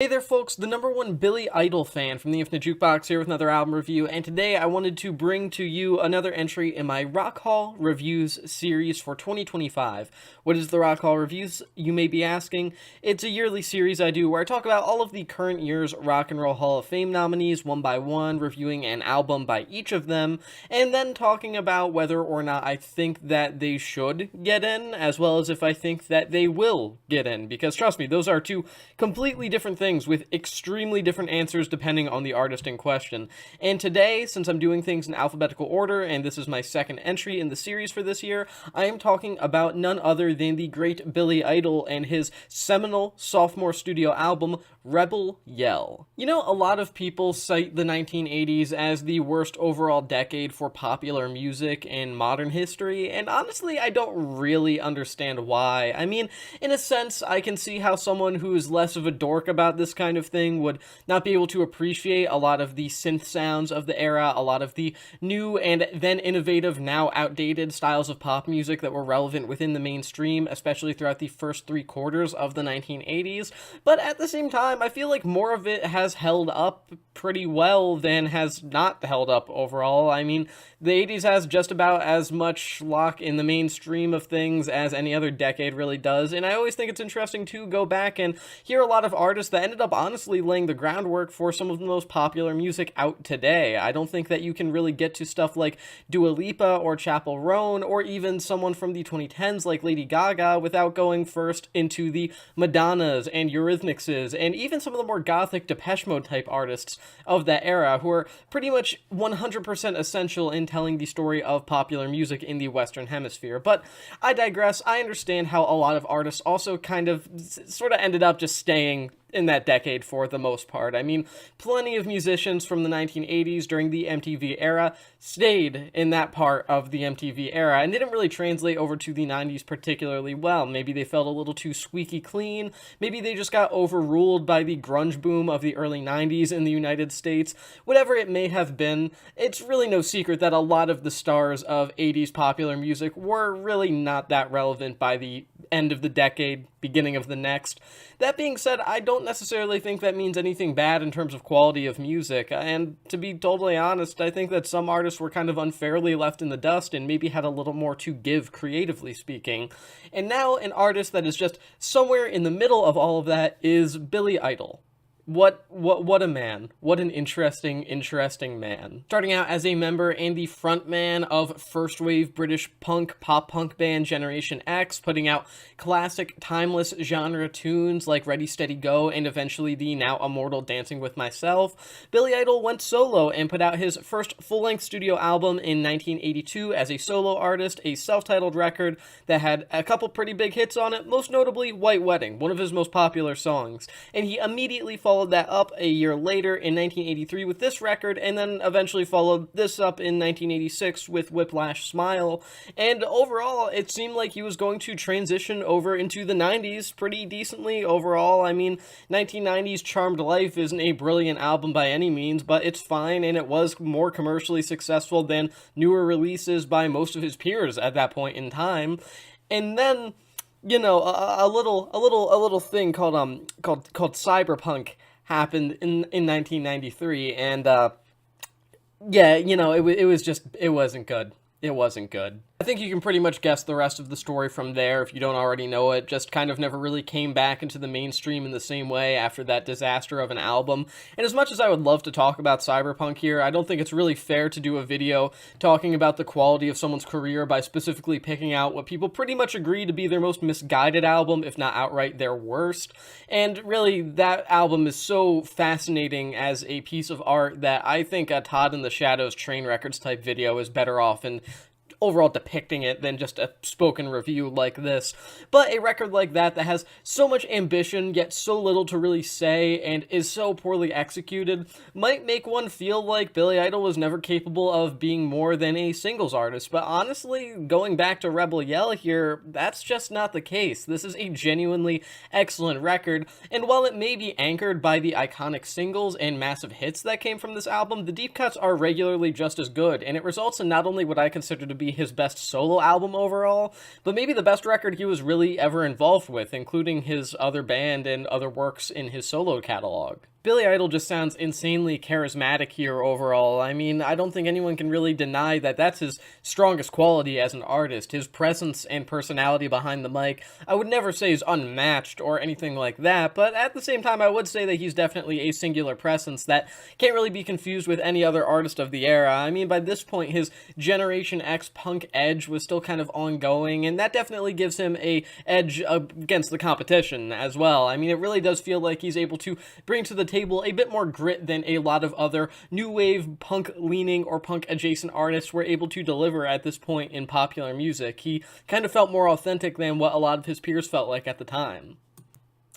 Hey there folks, the #1 Billy Idol fan from the Infinite Jukebox here with another album review, and today I wanted to bring to you another entry in my Rock Hall Reviews series for 2025. What is the Rock Hall Reviews, you may be asking? It's a yearly series I do where I talk about all of the current year's Rock and Roll Hall of Fame nominees one by one, reviewing an album by each of them, and then talking about whether or not I think that they should get in, as well as if I think that they will get in, because trust me, those are two completely different things with extremely different answers depending on the artist in question. And today, since I'm doing things in alphabetical order, and this is my second entry in the series for this year, I am talking about none other than the great Billy Idol and his seminal sophomore studio album, Rebel Yell. You know, a lot of people cite the 1980s as the worst overall decade for popular music in modern history, and honestly, I don't really understand why. I mean, in a sense, I can see how someone who is less of a dork about this kind of thing would not be able to appreciate a lot of the synth sounds of the era, a lot of the new and then innovative, now outdated styles of pop music that were relevant within the mainstream, especially throughout the first 3/4 of the 1980s. But at the same time, I feel like more of it has held up pretty well than has not held up overall. I mean, the 80s has just about as much lock in the mainstream of things as any other decade really does, and I always think it's interesting to go back and hear a lot of artists that ended up honestly laying the groundwork for some of the most popular music out today. I don't think that you can really get to stuff like Dua Lipa or Chappell Roan or even someone from the 2010s like Lady Gaga without going first into the Madonnas and Eurythmicses and even some of the more gothic Depeche Mode type artists of that era who are pretty much 100% essential in telling the story of popular music in the Western Hemisphere. But I digress. I understand how a lot of artists also kind of sort of ended up just staying in that decade for the most part. I mean, plenty of musicians from the 1980s during the MTV era stayed in that part of the MTV era and didn't really translate over to the 90s particularly well. Maybe they felt a little too squeaky clean. Maybe they just got overruled by the grunge boom of the early 90s in the United States. Whatever it may have been, it's really no secret that a lot of the stars of 80s popular music were really not that relevant by the end of the decade, beginning of the next. That being said, I don't necessarily think that means anything bad in terms of quality of music, and to be totally honest, I think that some artists were kind of unfairly left in the dust and maybe had a little more to give creatively speaking. And now an artist that is just somewhere in the middle of all of that is Billy Idol. What a man. What an interesting man. Starting out as a member and the frontman of first wave British pop punk band Generation X, putting out classic timeless genre tunes like Ready Steady Go and eventually the now immortal Dancing with Myself, Billy Idol went solo and put out his first full-length studio album in 1982 as a solo artist, a self-titled record that had a couple pretty big hits on it, most notably White Wedding, one of his most popular songs, and he immediately followed that up a year later in 1983 with this record, and then eventually followed this up in 1986 with Whiplash Smile, and overall it seemed like he was going to transition over into the 90s pretty decently overall. I mean, 1990s Charmed Life isn't a brilliant album by any means, but it's fine, and it was more commercially successful than newer releases by most of his peers at that point in time. And then, you know, a little thing called cyberpunk happened in 1993, and yeah, you know, it wasn't good. It wasn't good. I think you can pretty much guess the rest of the story from there if you don't already know it. Just kind of never really came back into the mainstream in the same way after that disaster of an album. And as much as I would love to talk about Cyberpunk here, I don't think it's really fair to do a video talking about the quality of someone's career by specifically picking out what people pretty much agree to be their most misguided album, if not outright their worst. And really, that album is so fascinating as a piece of art that I think a Todd in the Shadows Train Records type video is better off in overall depicting it than just a spoken review like this. But a record like that has so much ambition yet so little to really say and is so poorly executed might make one feel like Billy Idol was never capable of being more than a singles artist. But honestly, going back to Rebel Yell here, that's just not the case. This is a genuinely excellent record, and while it may be anchored by the iconic singles and massive hits that came from this album, the deep cuts are regularly just as good, and it results in not only what I consider to be be his best solo album overall, but maybe the best record he was really ever involved with, including his other band and other works in his solo catalog. Billy Idol just sounds insanely charismatic here overall. I mean, I don't think anyone can really deny that that's his strongest quality as an artist. His presence and personality behind the mic, I would never say is unmatched or anything like that, but at the same time, I would say that he's definitely a singular presence that can't really be confused with any other artist of the era. I mean, by this point, his Generation X punk edge was still kind of ongoing, and that definitely gives him a edge against the competition as well. I mean, it really does feel like he's able to bring to the table a bit more grit than a lot of other new wave punk leaning or punk adjacent artists were able to deliver at this point in popular music. He kind of felt more authentic than what a lot of his peers felt like at the time.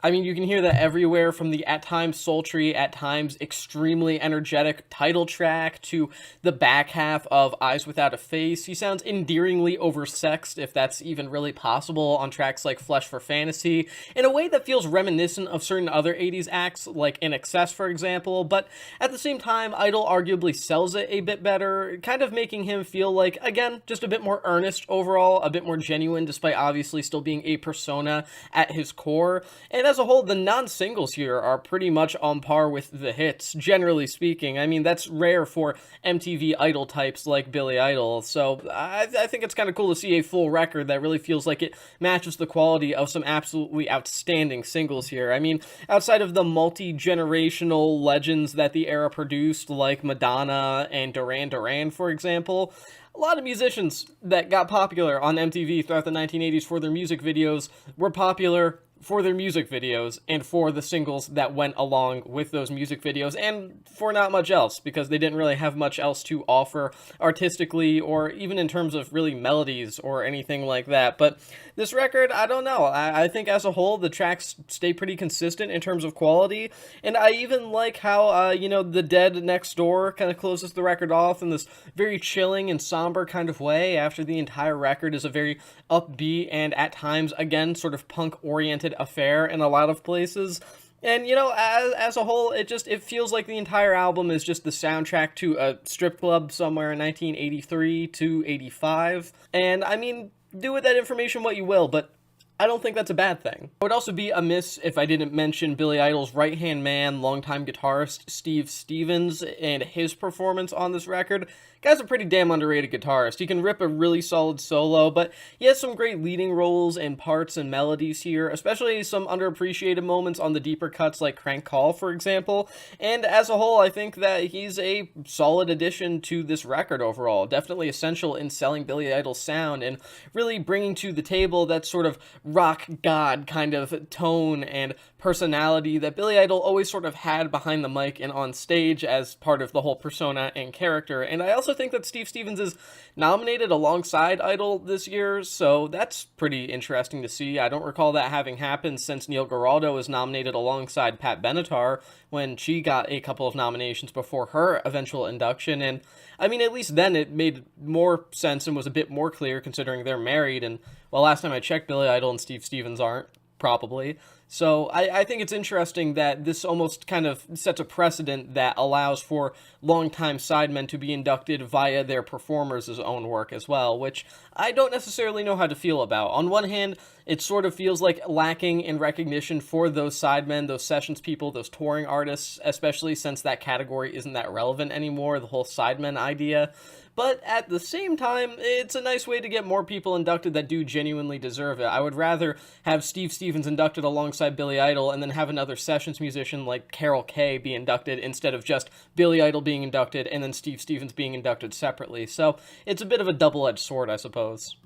I mean, you can hear that everywhere, from the at times sultry, at times extremely energetic title track to the back half of Eyes Without a Face. He sounds endearingly oversexed, if that's even really possible, on tracks like Flesh for Fantasy, in a way that feels reminiscent of certain other 80s acts, like In Excess, for example, but at the same time, Idol arguably sells it a bit better, kind of making him feel like, again, just a bit more earnest overall, a bit more genuine, despite obviously still being a persona at his core. And as a whole, the non-singles here are pretty much on par with the hits, generally speaking. I mean, that's rare for MTV Idol types like Billy Idol, so I think it's kind of cool to see a full record that really feels like it matches the quality of some absolutely outstanding singles here. I mean, outside of the multi-generational legends that the era produced, like Madonna and Duran Duran, for example, a lot of musicians that got popular on MTV throughout the 1980s for their music videos were popular for their music videos and for the singles that went along with those music videos, and for not much else, because they didn't really have much else to offer artistically or even in terms of really melodies or anything like that. But this record, I don't know. I think as a whole, the tracks stay pretty consistent in terms of quality, and I even like how, The Dead Next Door kind of closes the record off in this very chilling and somber kind of way, after the entire record is a very upbeat and at times, again, sort of punk-oriented affair in a lot of places. And, as a whole, it feels like the entire album is just the soundtrack to a strip club somewhere in 1983 to 85. And, I mean, do with that information what you will, but I don't think that's a bad thing. It would also be amiss if I didn't mention Billy Idol's right-hand man, longtime guitarist Steve Stevens, and his performance on this record. Guy's a pretty damn underrated guitarist. He can rip a really solid solo, but he has some great leading roles and parts and melodies here, especially some underappreciated moments on the deeper cuts like Crank Call, for example. And as a whole, I think that he's a solid addition to this record overall. Definitely essential in selling Billy Idol's sound and really bringing to the table that sort of rock god kind of tone and personality that Billy Idol always sort of had behind the mic and on stage as part of the whole persona and character. And I also think that Steve Stevens is nominated alongside Idol this year, so that's pretty interesting to see. I don't recall that having happened since Neil Giraldo was nominated alongside Pat Benatar when she got a couple of nominations before her eventual induction. And I mean, at least then it made more sense and was a bit more clear considering they're married. And well, last time I checked, Billy Idol and Steve Stevens aren't, probably. So I think it's interesting that this almost kind of sets a precedent that allows for longtime sidemen to be inducted via their performers' own work as well, which I don't necessarily know how to feel about. On one hand, it sort of feels like lacking in recognition for those sidemen, those sessions people, those touring artists, especially since that category isn't that relevant anymore, the whole sidemen idea. But at the same time, it's a nice way to get more people inducted that do genuinely deserve it. I would rather have Steve Stevens inducted alongside Billy Idol and then have another sessions musician like Carol Kay be inducted instead of just Billy Idol being inducted and then Steve Stevens being inducted separately. So it's a bit of a double-edged sword, I suppose.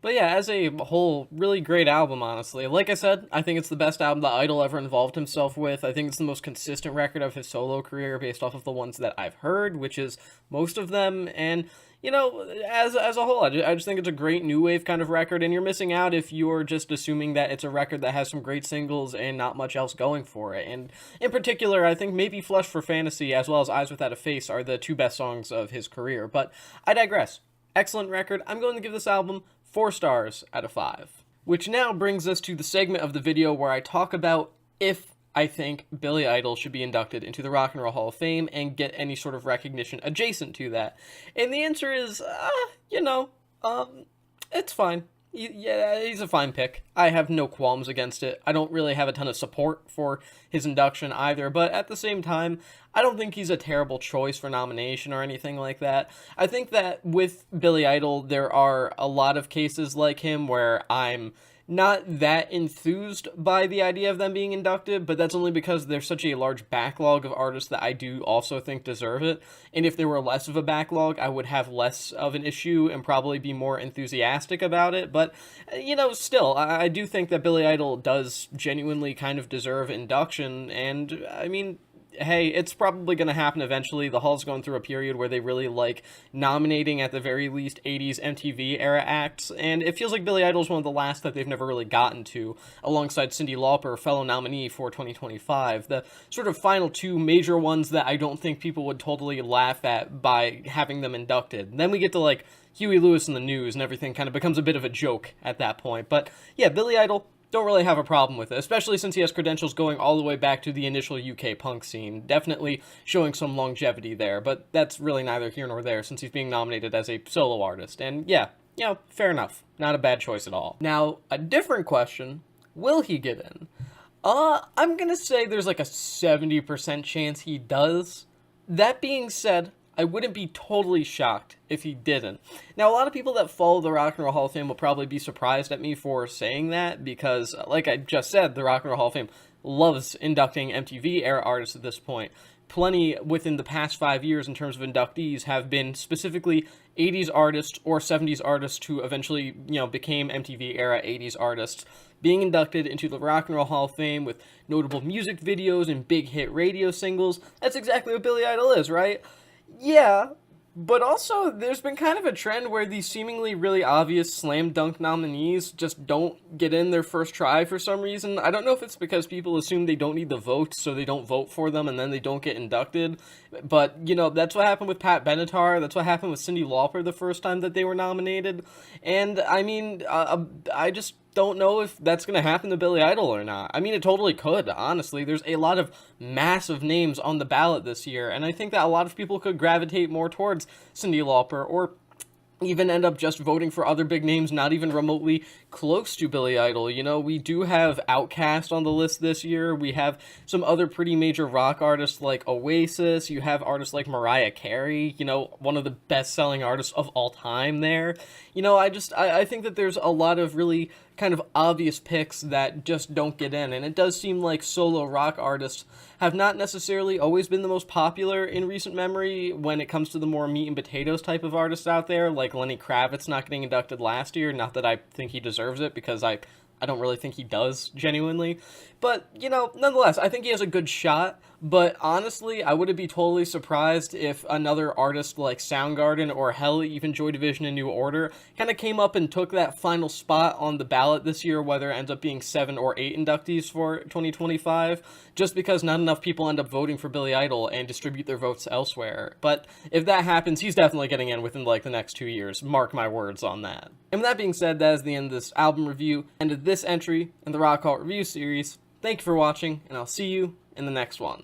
But yeah, as a whole, really great album, honestly. Like I said, I think it's the best album that Idol ever involved himself with. I think it's the most consistent record of his solo career based off of the ones that I've heard, which is most of them. And, as a whole, I just think it's a great new wave kind of record, and you're missing out if you're just assuming that it's a record that has some great singles and not much else going for it. And in particular, I think maybe Flesh for Fantasy as well as Eyes Without a Face are the two best songs of his career. But I digress. Excellent record. I'm going to give this album 4 stars out of 5. Which now brings us to the segment of the video where I talk about if I think Billy Idol should be inducted into the Rock and Roll Hall of Fame and get any sort of recognition adjacent to that? And the answer is, it's fine. Yeah, he's a fine pick. I have no qualms against it. I don't really have a ton of support for his induction either, but at the same time, I don't think he's a terrible choice for nomination or anything like that. I think that with Billy Idol, there are a lot of cases like him where I'm not that enthused by the idea of them being inducted, but that's only because there's such a large backlog of artists that I do also think deserve it. And if there were less of a backlog, I would have less of an issue and probably be more enthusiastic about it. But, still, I do think that Billy Idol does genuinely kind of deserve induction. And, I mean, hey, it's probably going to happen eventually. The Hall's going through a period where they really like nominating, at the very least, 80s MTV era acts, and it feels like Billy Idol's one of the last that they've never really gotten to, alongside Cyndi Lauper, fellow nominee for 2025. The sort of final two major ones that I don't think people would totally laugh at by having them inducted. And then we get to, like, Huey Lewis and the News, and everything kind of becomes a bit of a joke at that point. But, yeah, Billy Idol, don't really have a problem with it, especially since he has credentials going all the way back to the initial UK punk scene, definitely showing some longevity there, but that's really neither here nor there since he's being nominated as a solo artist, and yeah, fair enough. Not a bad choice at all. Now, a different question, will he get in? I'm gonna say there's like a 70% chance he does. That being said, I wouldn't be totally shocked if he didn't. Now, a lot of people that follow the Rock and Roll Hall of Fame will probably be surprised at me for saying that because, like I just said, the Rock and Roll Hall of Fame loves inducting MTV-era artists at this point. Plenty within the past 5 years in terms of inductees have been specifically 80s artists or 70s artists who eventually, became MTV-era 80s artists being inducted into the Rock and Roll Hall of Fame with notable music videos and big hit radio singles. That's exactly what Billy Idol is, right? Yeah, but also there's been kind of a trend where these seemingly really obvious slam dunk nominees just don't get in their first try for some reason. I don't know if it's because people assume they don't need the votes, so they don't vote for them and then they don't get inducted. But, that's what happened with Pat Benatar. That's what happened with Cyndi Lauper the first time that they were nominated. And, I mean, I just don't know if that's going to happen to Billy Idol or not. I mean, it totally could, honestly. There's a lot of massive names on the ballot this year, and I think that a lot of people could gravitate more towards Cyndi Lauper or even end up just voting for other big names not even remotely close to Billy Idol. We do have Outkast on the list this year. We have some other pretty major rock artists like Oasis. You have artists like Mariah Carey, one of the best-selling artists of all time there. I think that there's a lot of really kind of obvious picks that just don't get in, and it does seem like solo rock artists have not necessarily always been the most popular in recent memory when it comes to the more meat and potatoes type of artists out there, like Lenny Kravitz not getting inducted last year. Not that I think he deserves it, because I don't really think he does, genuinely. But, nonetheless, I think he has a good shot. But honestly, I wouldn't be totally surprised if another artist like Soundgarden or hell, even Joy Division and New Order kind of came up and took that final spot on the ballot this year, whether it ends up being 7 or 8 inductees for 2025, just because not enough people end up voting for Billy Idol and distribute their votes elsewhere. But if that happens, he's definitely getting in within the next 2 years. Mark my words on that. And with that being said, that is the end of this album review, and of this entry in the Rock Hall Review series. Thank you for watching, and I'll see you in the next one.